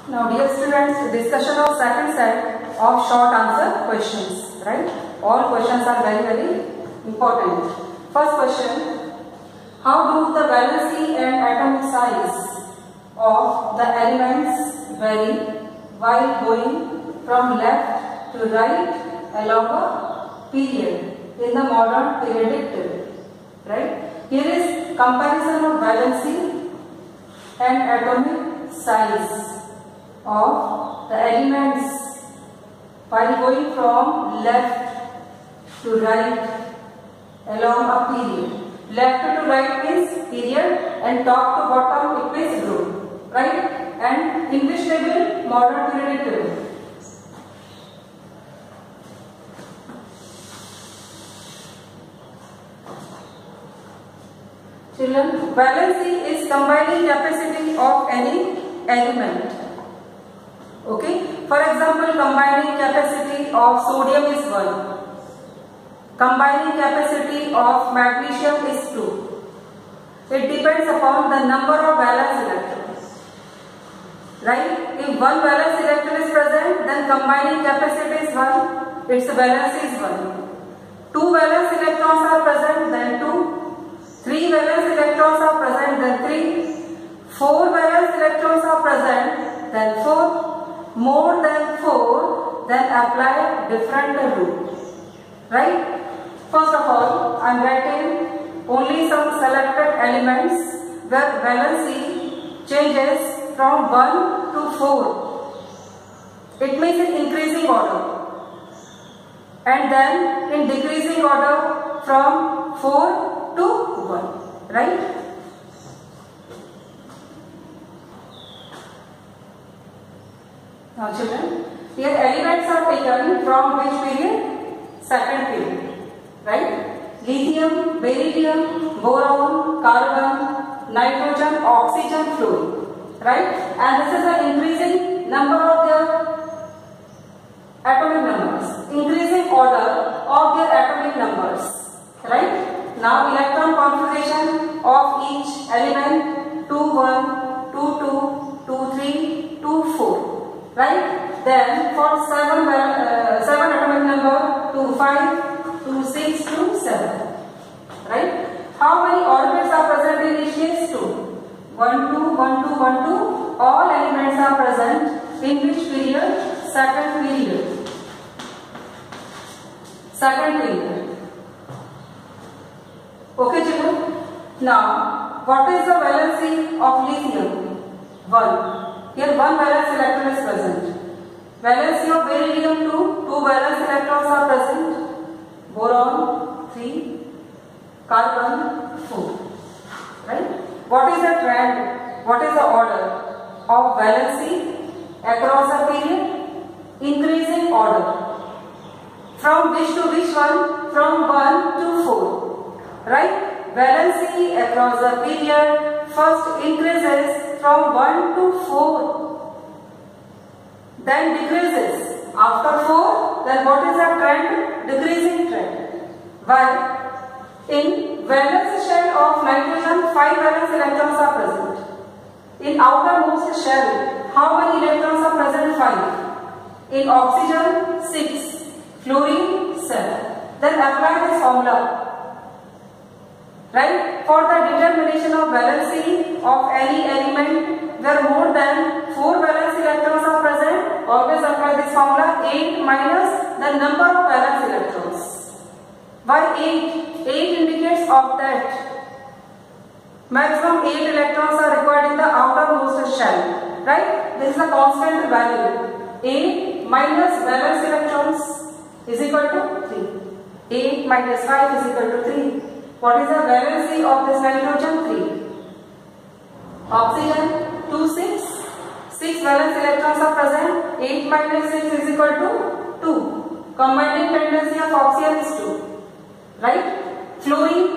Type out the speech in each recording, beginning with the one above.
Now dear students, discussion of second set of short answer questions, right? All questions are very important. First question, how do the valency and atomic size of the elements vary while going from left to right along a period in the modern periodic table, right? Here is comparison of valency and atomic size of the elements while going from left to right along a period. Left to right means period and top to bottom it means group, right? And in which table? Modern periodic table. Children, valency is combining capacity of any element. Okay. For example, combining capacity of sodium is 1. Combining capacity of magnesium is 2. It depends upon the number of valence electrons. Right? If one valence electron is present, then combining capacity is 1. Its valence is 1. 2 valence electrons are present, then 2. 3 valence electrons are present, then 3. 4 valence electrons are present, then 4. More than 4, then apply different rule. Right? First of all, I am writing only some selected elements where valency changes from 1 to 4. It means in increasing order. And then in decreasing order from 4 to 1. Right? Now children, here elements are taken from which period? Second period, right? Lithium, beryllium, boron, carbon, nitrogen, oxygen, fluorine, right? And this is an increasing number of their atomic numbers, increasing order of their atomic numbers, right? Now electron configuration of each element 2, 1, 2, 2, 2, 3, 2, 4. Right? Then for 7 atomic number 2, 5, 2, 6, 2, 7. Right? How many orbits are present in each case? 2. 1, 2, 1, 2, 1, 2. All elements are present in which period? Second period. Second period. Okay, children? Now, what is the valency of lithium? 1. Here 1 valence electron is present. Valency of beryllium 2, 2 valence electrons are present. Boron 3, carbon 4. Right? What is the trend? What is the order of valency across the period? Increasing order. From which to which one? From 1 to 4. Right? Valency across the period first increases from 1 to 4, then decreases. After 4, then what is the trend? Decreasing trend. Why? In valence shell of nitrogen, 5 valence electrons are present. In outermost shell, how many electrons are present? 5. In oxygen, 6. Fluorine, 7. Then apply this formula. Right? For the determination of valency of any element where more than 4 valence electrons are present, always apply this formula 8 minus the number of valence electrons. Why 8? 8 indicates octet. Maximum 8 electrons are required in the outermost shell. Right? This is a constant value. 8 minus valence electrons is equal to 3. 8 minus 5 is equal to 3. What is the valency of this nitrogen? 3. Oxygen 2, 6. 6 valence electrons are present. 8 minus 6 is equal to 2. Combining tendency of oxygen is 2. Right? Fluorine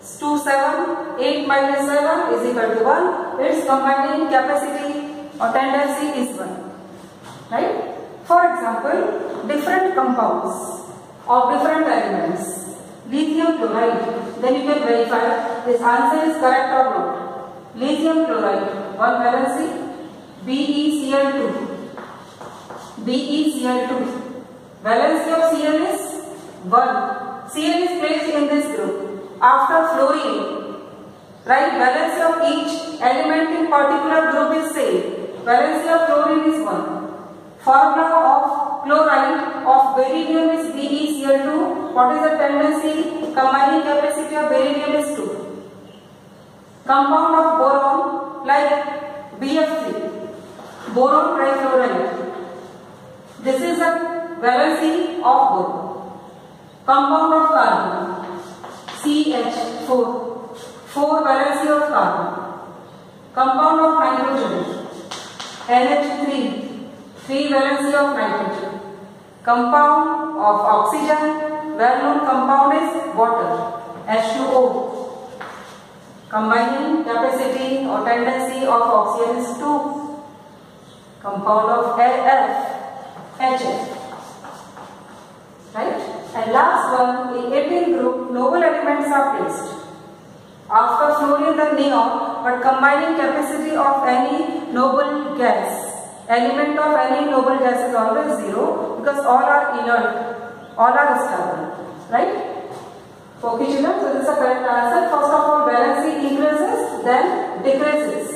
2, 7. 8 minus 7 is equal to 1. Its combining capacity or tendency is 1. Right? For example, different compounds of different elements. Lithium chloride, then you can verify this answer is correct or not. Lithium chloride, 1 valency, BeCl2. BeCl2. Valency of Cl is 1. Cl is placed in this group. After fluorine, right, valency of each element in particular group is same. Valency of fluorine is 1. Formula of chloride of beryllium is BeCl2. What is the tendency? Combining capacity of beryllium is 2. Compound of boron like BF3, boron trifluoride. This is the valency of boron. Compound of carbon CH4, 4 valency of carbon. Compound of nitrogen NH3, 3 valency of nitrogen. Compound of oxygen, well known compound is water, H2O. Combining capacity or tendency of oxygen is 2. Compound of F, HF. Right? And last one, in 18 group, noble elements are placed. After fluorine, the neon, but combining capacity of any noble gas. Element of any noble gas is always 0 because all are inert, all are stable. Right? Okay, children. So this is the correct answer. First of all, valency increases, then decreases.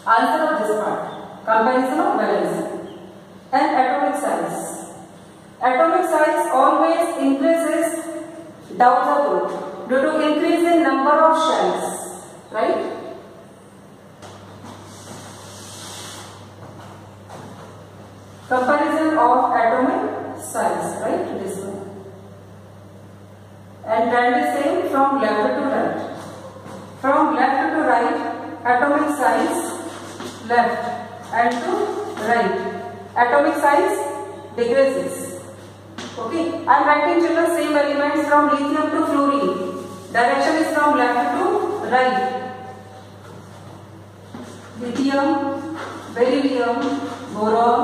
Answer of this part. Comparison of valency. And atomic size. Atomic size always increases down the road due to increase in number of shells. Right? Comparison of atomic size. Right? This one. And trend is same from left to right. From left to right, atomic size left and to right. Atomic size decreases. Okay, I am writing children same elements from lithium to fluorine. Direction is from left to right. Lithium, beryllium, boron,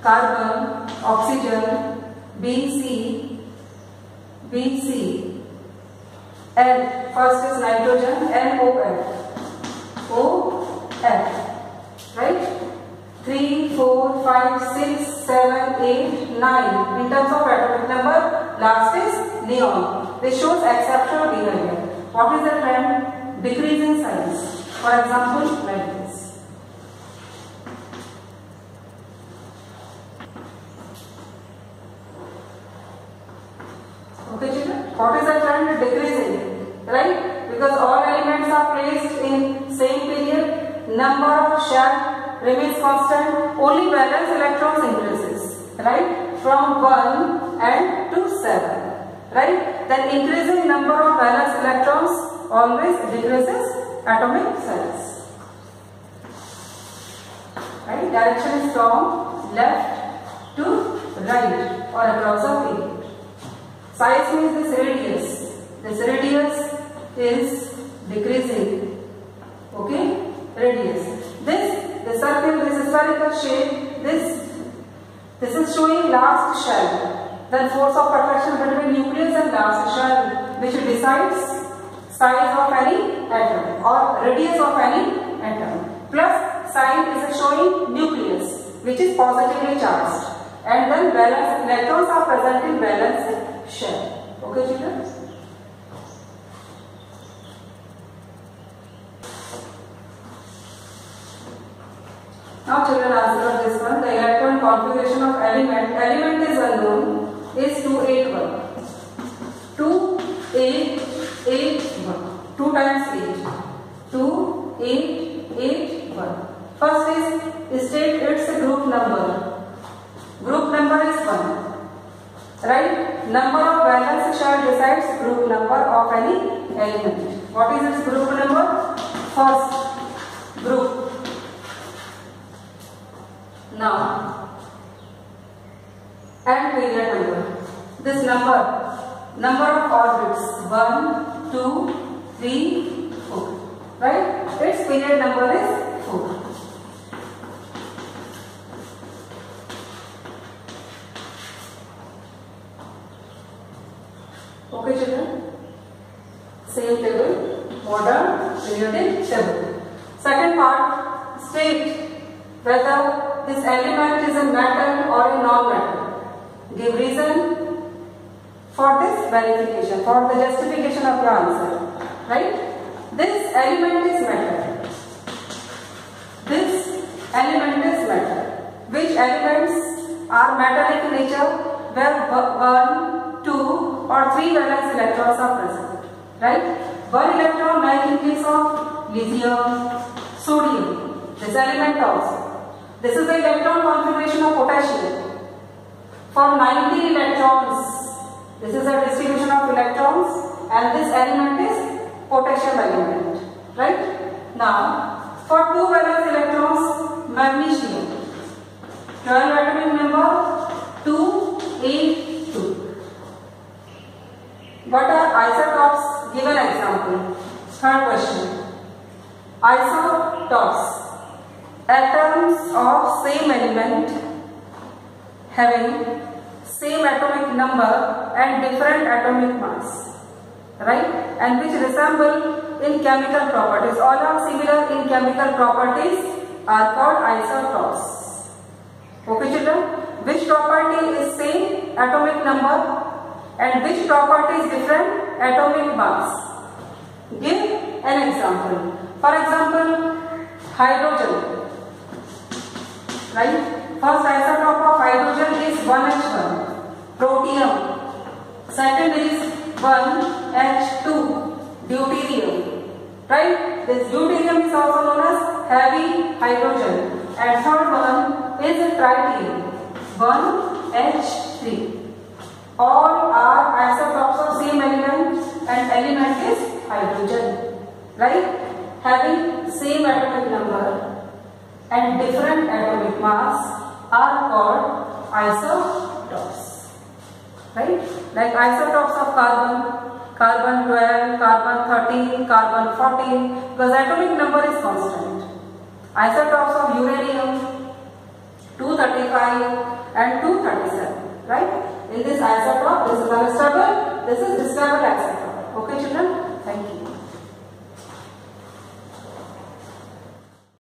carbon, oxygen, BC, L, first is nitrogen, NOF, OF, right? 3, 4, 5, 6, 7, 8, 9. In terms of atomic number, last is neon. This shows exceptional behavior. What is the trend? Decrease in size. For example, like this. Okay, children? What is the trend? Decreasing, right? Because all elements are placed in same period. Number of shell remains constant. Only valence electrons increases, right? From 1 and to 7, right? Then increasing number of valence electrons always decreases atomic size. Right? Direction is from left to right or across the field. Size means this radius. This radius is decreasing. Okay? Radius. The circle, this spherical shape, this is showing last shell. Then force of attraction between nucleus and last shell, which decides size of any atom or radius of any atom. Plus sign is showing nucleus, which is positively charged. And then valence electrons are present in valence shell. Okay, children? Now children, answer this one. The electron configuration of element is unknown, is 281. 2,8,8,1. 2 times 8. 2,8,8,1. First is state its group number. Group number is 1. Right? Number of valence shell decides group number of any element. What is its group number? First group. Now, and period number. This number of orbits 1, 2, 3, 4. Right? Its period number is 4. Okay, children? Same table, modern periodic table. Second part, state whether this element is a metal or a non-metal. Give reason for this verification, for the justification of your answer. Right? This element is metal. This element is metal. Which elements are metallic in nature? Where 1, 2 or 3 valence electrons are present. Right? 1 electron like in case of lithium, sodium. This element also. This is the electron configuration of potassium. For 90 electrons, this is the distribution of electrons and this element is potassium element. Right? Now, for 2 valence electrons, magnesium. 12 atomic number 2, 8, 2. What are isotopes? Give an example. Third question. Isotopes. Atoms of same element having same atomic number and different atomic mass. Right? And which resemble in chemical properties. All are similar in chemical properties are called isotopes. Okay children, which property is same atomic number and which property is different atomic mass? Give an example. For example, hydrogen. Right? First isotope of hydrogen is 1H1, protium. Second is 1H2, deuterium. Right? This deuterium is also known as heavy hydrogen. And third one is tritium, 1H3. All are isotopes of same element and element is hydrogen. Right? Having same atomic number and different atomic mass are called isotopes. Right? Like isotopes of carbon, carbon 12, carbon 13, carbon 14, because atomic number is constant. Isotopes of uranium 235 and 237. Right? In this isotope, this is unstable, this is stable isotope. Okay children?